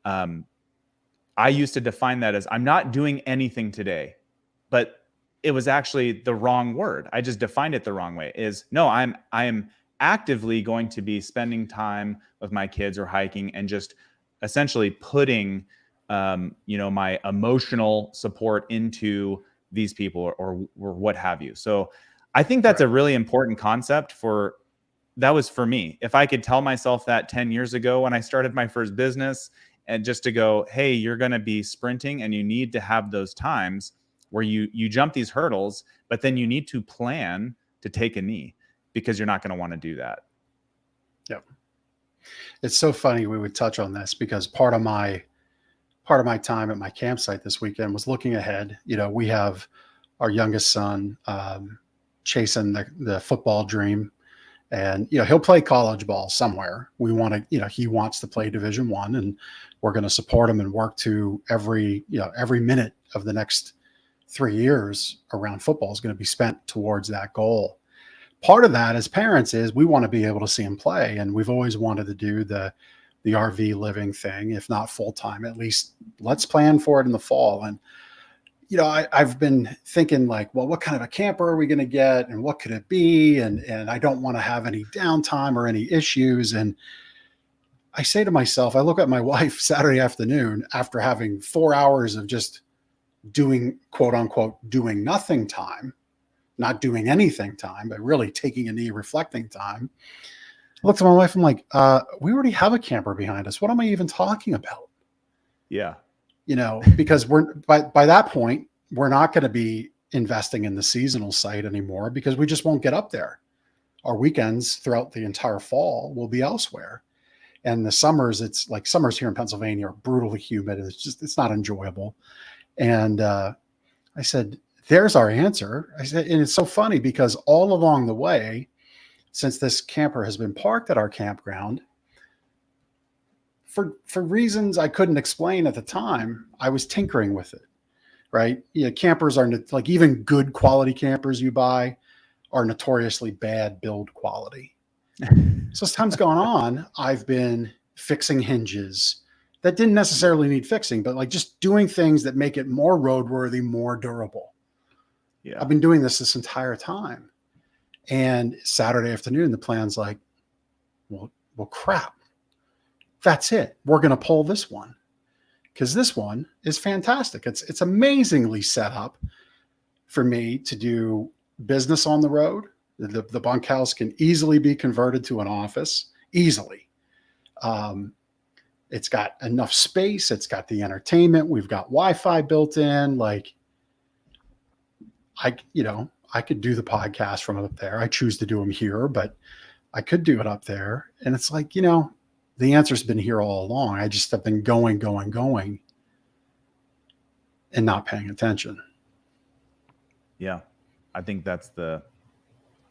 I used to define that as I'm not doing anything today, but it was actually the wrong word. I just defined it the wrong way. I am actively going to be spending time with my kids or hiking and just essentially putting, my emotional support into these people or what have you. So I think that's a really important concept that was for me. If I could tell myself that 10 years ago when I started my first business, and just to go, hey, you're going to be sprinting and you need to have those times where you jump these hurdles, but then you need to plan to take a knee because you're not going to want to do that. Yep. It's so funny we would touch on this because part of my time at my campsite this weekend was looking ahead. We have our youngest son chasing the football dream, and he'll play college ball somewhere. We want to, he wants to play Division I, and we're going to support him and work to every minute of the next 3 years around football is going to be spent towards that goal. Part of that as parents is we want to be able to see him play, and we've always wanted to do the RV living thing, if not full time, at least let's plan for it in the fall. And I've been thinking like, well, what kind of a camper are we going to get, and what could it be? And I don't want to have any downtime or any issues. And I say to myself, I look at my wife Saturday afternoon after having 4 hours of just doing, quote unquote, doing nothing time, not doing anything time, but really taking a knee, reflecting time. I looked at my wife, I'm like, we already have a camper behind us. What am I even talking about? Yeah. Because we're by that point, we're not going to be investing in the seasonal site anymore because we just won't get up there. Our weekends throughout the entire fall will be elsewhere. And the summers, it's like summers here in Pennsylvania are brutally humid. It's not enjoyable. And I said, there's our answer. I said, and it's so funny because all along the way, since this camper has been parked at our campground, for reasons I couldn't explain at the time, I was tinkering with it, right? Campers are like, even good quality campers you buy are notoriously bad build quality. So as time's gone on, I've been fixing hinges that didn't necessarily need fixing, but like just doing things that make it more roadworthy, more durable. Yeah. I've been doing this entire time. And Saturday afternoon, the plan's like, well, crap. That's it. We're going to pull this one because this one is fantastic. It's amazingly set up for me to do business on the road. The bunkhouse can easily be converted to an office, easily. It's got enough space. It's got the entertainment. We've got Wi-Fi built in. Like, I could do the podcast from up there. I choose to do them here, but I could do it up there. And it's like, the answer's been here all along. I just have been going and not paying attention. Yeah. I think that's the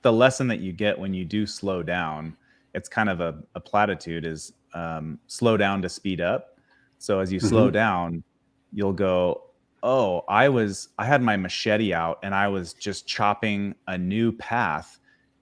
lesson that you get when you do slow down. It's kind of a platitude is slow down to speed up. So as you slow down, you'll go, oh, I had my machete out and I was just chopping a new path,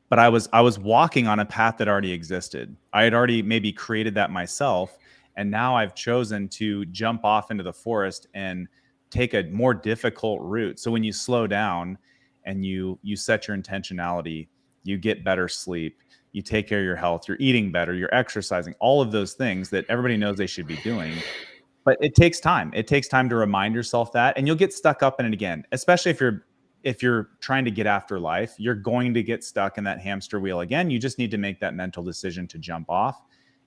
but I was walking on a path that already existed. I had already maybe created that myself. And now I've chosen to jump off into the forest and take a more difficult route. So when you slow down and you set your intentionality, you get better sleep, you take care of your health, you're eating better, you're exercising, all of those things that everybody knows they should be doing. But it takes time. It takes time to remind yourself that, and you'll get stuck up in it again, especially if you're trying to get after life, you're going to get stuck in that hamster wheel again. You just need to make that mental decision to jump off.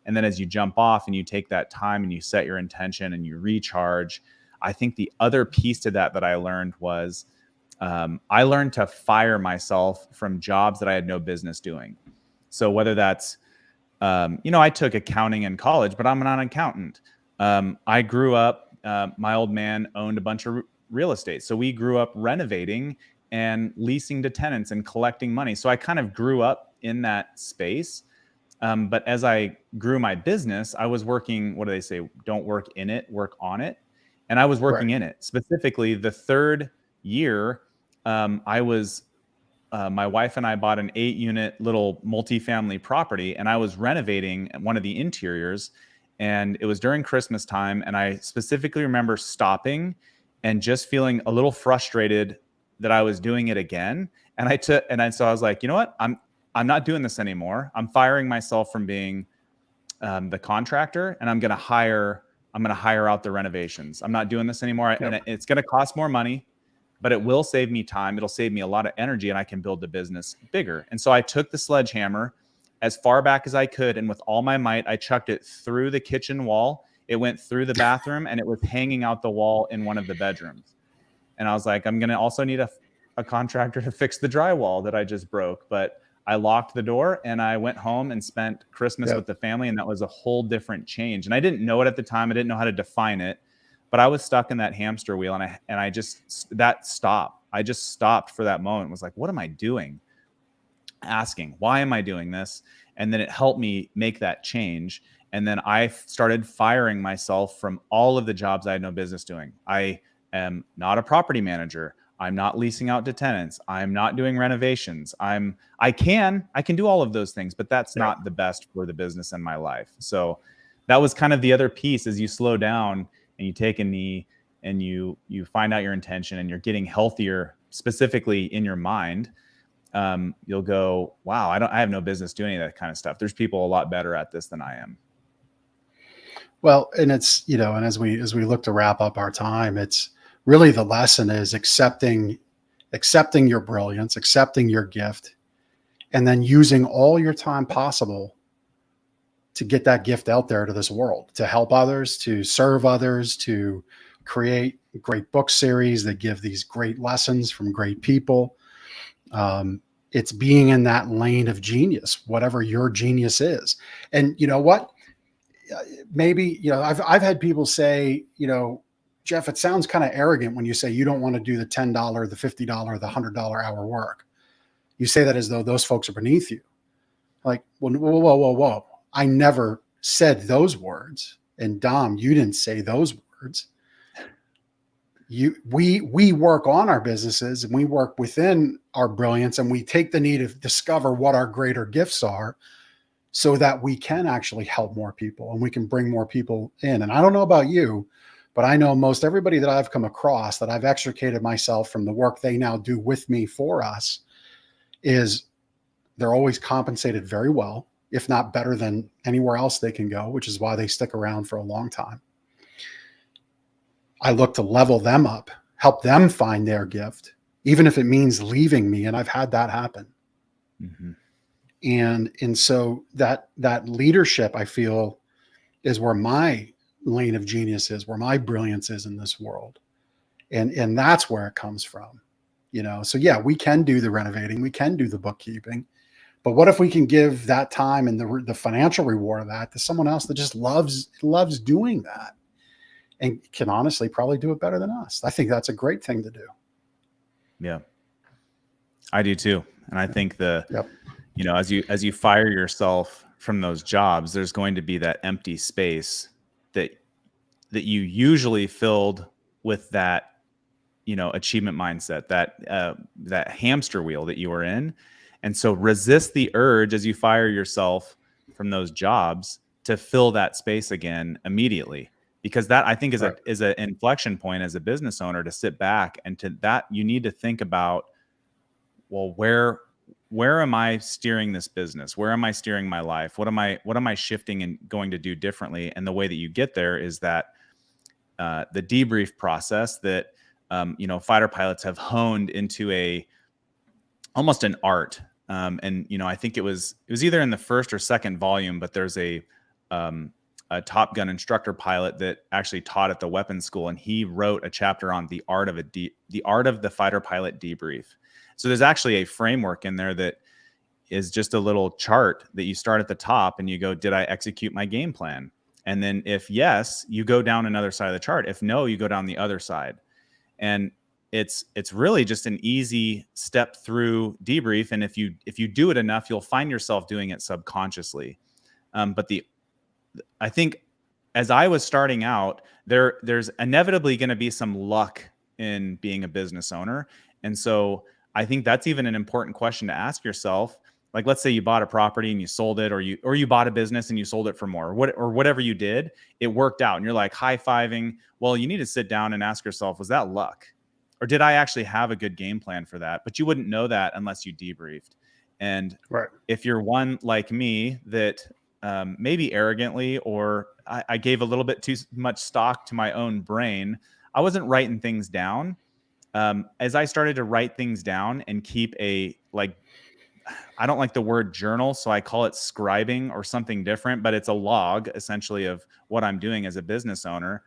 And then as you jump off and you take that time and you set your intention and you recharge, I think the other piece to that I learned was I learned to fire myself from jobs that I had no business doing. So whether that's, I took accounting in college, but I'm not an accountant. I grew up, my old man owned a bunch of real estate. So we grew up renovating and leasing to tenants and collecting money. So I kind of grew up in that space. But as I grew my business, I was working, what do they say? Don't work in it, work on it. And I was working in it. Specifically, the third year, my wife and I bought an 8-unit little multifamily property, and I was renovating one of the interiors. And it was during Christmas time. And I specifically remember stopping and just feeling a little frustrated that I was doing it again. So I was like, you know what? I'm not doing this anymore. I'm firing myself from being the contractor, and I'm going to hire out the renovations. I'm not doing this anymore. And it's going to cost more money, but it will save me time. It'll save me a lot of energy, and I can build the business bigger. And so I took the sledgehammer as far back as I could, and with all my might, I chucked it through the kitchen wall. It went through the bathroom, and it was hanging out the wall in one of the bedrooms. And I was like, I'm going to also need a contractor to fix the drywall that I just broke. But I locked the door and I went home and spent Christmas Yep. with the family. And that was a whole different change. And I didn't know it at the time. I didn't know how to define it, but I was stuck in that hamster wheel, and I just, that stopped. I just stopped for that moment, was like, what am I doing? Asking, why am I doing this? And then it helped me make that change. And then I started firing myself from all of the jobs I had no business doing. I am not a property manager. I'm not leasing out to tenants. I'm not doing renovations. I can do all of those things, but that's not the best for the business and my life. So that was kind of the other piece. As you slow down and you take a knee and you find out your intention and you're getting healthier, specifically in your mind, you'll go, wow, I have no business doing any of that kind of stuff. There's people a lot better at this than I am. Well, and it's, and as we look to wrap up our time, it's really, the lesson is accepting your brilliance, accepting your gift, and then using all your time possible to get that gift out there to this world, to help others, to serve others, to create great book series that give these great lessons from great people. It's being in that lane of genius, whatever your genius is. And you know what? Maybe, I've had people say, Jeff, it sounds kind of arrogant when you say you don't want to do the $10, the $50, the $100 hour work. You say that as though those folks are beneath you. Like, well, whoa. I never said those words. And Dom, you didn't say those words. We work on our businesses and we work within our brilliance, and we take the need to discover what our greater gifts are so that we can actually help more people and we can bring more people in. And I don't know about you, but I know most everybody that I've come across that I've extricated myself from the work they now do with me for us is they're always compensated very well, if not better than anywhere else they can go, which is why they stick around for a long time. I look to level them up, help them find their gift, even if it means leaving me. And I've had that happen. Mm-hmm. And so that leadership, I feel, is where my lane of genius is, where my brilliance is in this world. And that's where it comes from, So yeah, we can do the renovating, we can do the bookkeeping, but what if we can give that time and the financial reward of that to someone else that just loves doing that and can honestly probably do it better than us? I think that's a great thing to do. Yeah, I do too. And I think Yep. As you fire yourself from those jobs, there's going to be that empty space that you usually filled with that, achievement mindset, that hamster wheel that you were in. And so resist the urge as you fire yourself from those jobs to fill that space again immediately, because that, I think, is an inflection point as a business owner, to sit back and to that you need to think about, well, where am I steering this business? Where am I steering my life? What am I shifting and going to do differently? And the way that you get there is that the debrief process that fighter pilots have honed into almost an art. And I think it was either in the first or second volume, but there's a Top Gun instructor pilot that actually taught at the weapons school, and he wrote a chapter on the art of the fighter pilot debrief. So there's actually a framework in there that is just a little chart that you start at the top and you go, did I execute my game plan? And then if yes, you go down another side of the chart. If no, you go down the other side. And it's really just an easy step through debrief. And if you do it enough, you'll find yourself doing it subconsciously. But I think as I was starting out, there's inevitably going to be some luck in being a business owner. And so I think that's even an important question to ask yourself. Like, let's say you bought a property and you sold it, or you bought a business and you sold it for more, or whatever you did, it worked out and you're like high-fiving. Well, you need to sit down and ask yourself, was that luck? Or did I actually have a good game plan for that? But you wouldn't know that unless you debriefed. And if you're one like me that maybe arrogantly, or I gave a little bit too much stock to my own brain, I wasn't writing things down. As I started to write things down and keep I don't like the word journal, so I call it scribing or something different, but it's a log essentially of what I'm doing as a business owner.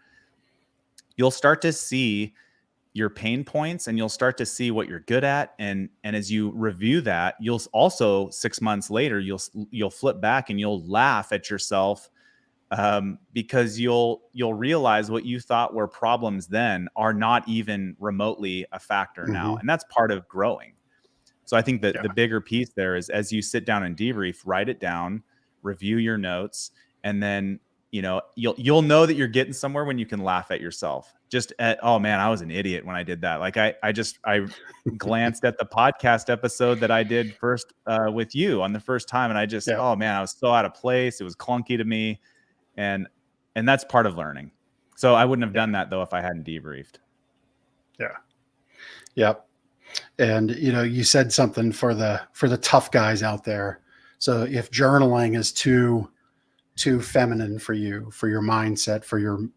You'll start to see your pain points, and you'll start to see what you're good at. And as you review that, you'll also 6 months later, you'll flip back and you'll laugh at yourself, because you'll realize what you thought were problems then are not even remotely a factor now. And that's part of growing. So I think that the bigger piece there is, as you sit down and debrief, write it down, review your notes, and then, you'll know that you're getting somewhere when you can laugh at yourself. Just at, oh man, I was an idiot when I did that. Like I glanced at the podcast episode that I did first with you on the first time, and I just, oh man, I was so out of place. It was clunky to me, and that's part of learning. So I wouldn't have done that though if I hadn't debriefed. Yeah. Yep. And you said something for the tough guys out there. So if journaling is too feminine for you, for your mindset, for your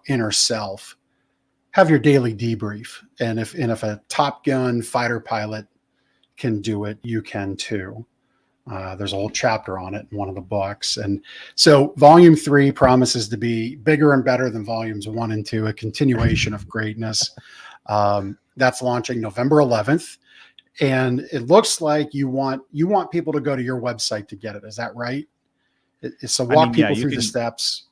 inner self, have your daily debrief. And if a Top Gun fighter pilot can do it, you can too. There's a whole chapter on it in one of the books. And so volume 3 promises to be bigger and better than volumes 1 and 2, a continuation of greatness. That's launching November 11th. And it looks like you want people to go to your website to get it. Is that right? So walk people through the steps.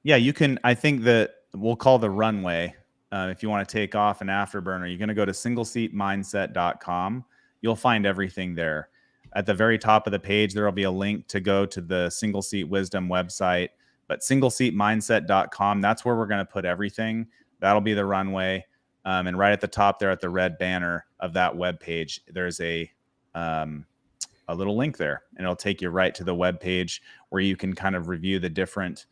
Yeah, you can. I think that we'll call the runway. If you want to take off an afterburner, you're going to go to singleseatmindset.com. You'll find everything there. At the very top of the page, there will be a link to go to the Single Seat Wisdom website. But singleseatmindset.com, that's where we're going to put everything. That'll be the runway. And right at the top there, at the red banner of that web page, there's a little link there, and it'll take you right to the web page where you can kind of review the different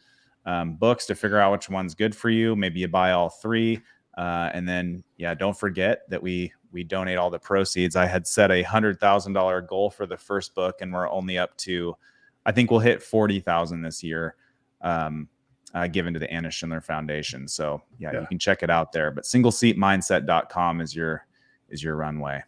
books to figure out which one's good for you. Maybe you buy all 3, and then don't forget that we donate all the proceeds. I had set a $100,000 goal for the first book, and we're only up to, I think we'll hit 40,000 this year, given to the Anna Schindler Foundation. So you can check it out there. But singleseatmindset.com is your runway.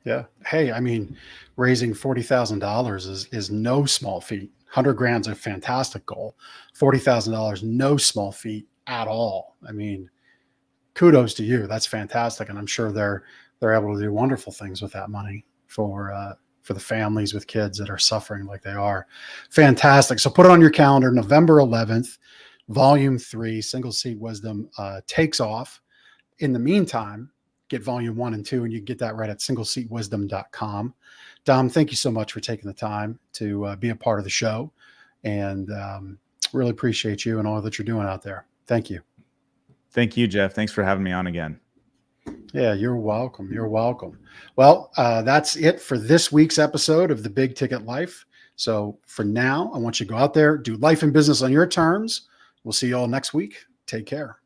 Yeah. Hey, I mean, raising $40,000 is no small feat. 100 grand's a fantastic goal. $40,000, no small feat at all. I mean, kudos to you. That's fantastic. And I'm sure they're able to do wonderful things with that money for the families with kids that are suffering like they are. Fantastic. So put it on your calendar, November 11th, volume 3, Single Seat Wisdom takes off. In the meantime, get volume 1 and 2, and you can get that right at singleseatwisdom.com. Dom, thank you so much for taking the time to be a part of the show, and really appreciate you and all that you're doing out there. Thank you. Thank you, Jeff. Thanks for having me on again. Yeah, you're welcome. You're welcome. Well, that's it for this week's episode of The Big Ticket Life. So for now, I want you to go out there, do life and business on your terms. We'll see you all next week. Take care.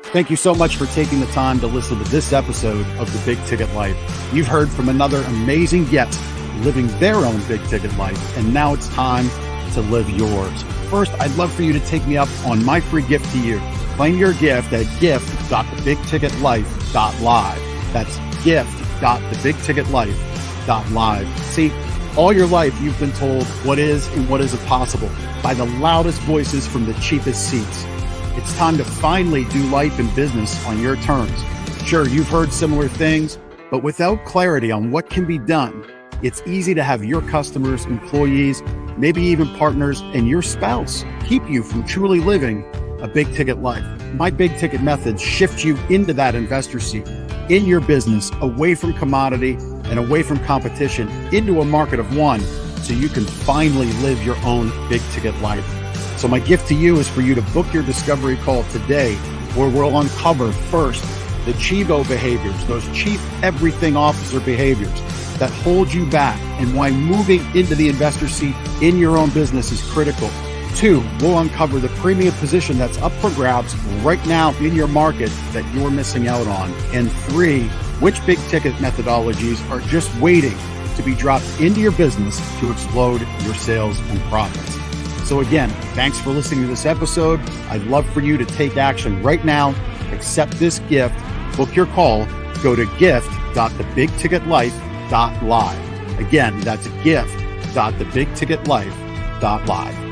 Thank you so much for taking the time to listen to this episode of The Big Ticket Life. You've heard from another amazing guest living their own big ticket life, and now it's time to live yours. First, I'd love for you to take me up on my free gift to you. Claim your gift at gift.thebigticketlife.live. That's gift.thebigticketlife.live. See, all your life you've been told what is and what isn't possible by the loudest voices from the cheapest seats. It's time to finally do life and business on your terms. Sure, you've heard similar things, but without clarity on what can be done, it's easy to have your customers, employees, maybe even partners, and your spouse keep you from truly living a big ticket life. My big ticket methods shift you into that investor seat in your business, away from commodity and away from competition, into a market of one, so you can finally live your own big ticket life. So my gift to you is for you to book your discovery call today, where we'll uncover first the Chivo behaviors, those chief everything officer behaviors that hold you back, and why moving into the investor seat in your own business is critical. 2, we'll uncover the premium position that's up for grabs right now in your market that you're missing out on. And 3, which big ticket methodologies are just waiting to be dropped into your business to explode your sales and profits. So again, thanks for listening to this episode. I'd love for you to take action right now. Accept this gift, book your call, go to gift.thebigticketlife.live. Again, that's gift.thebigticketlife.live.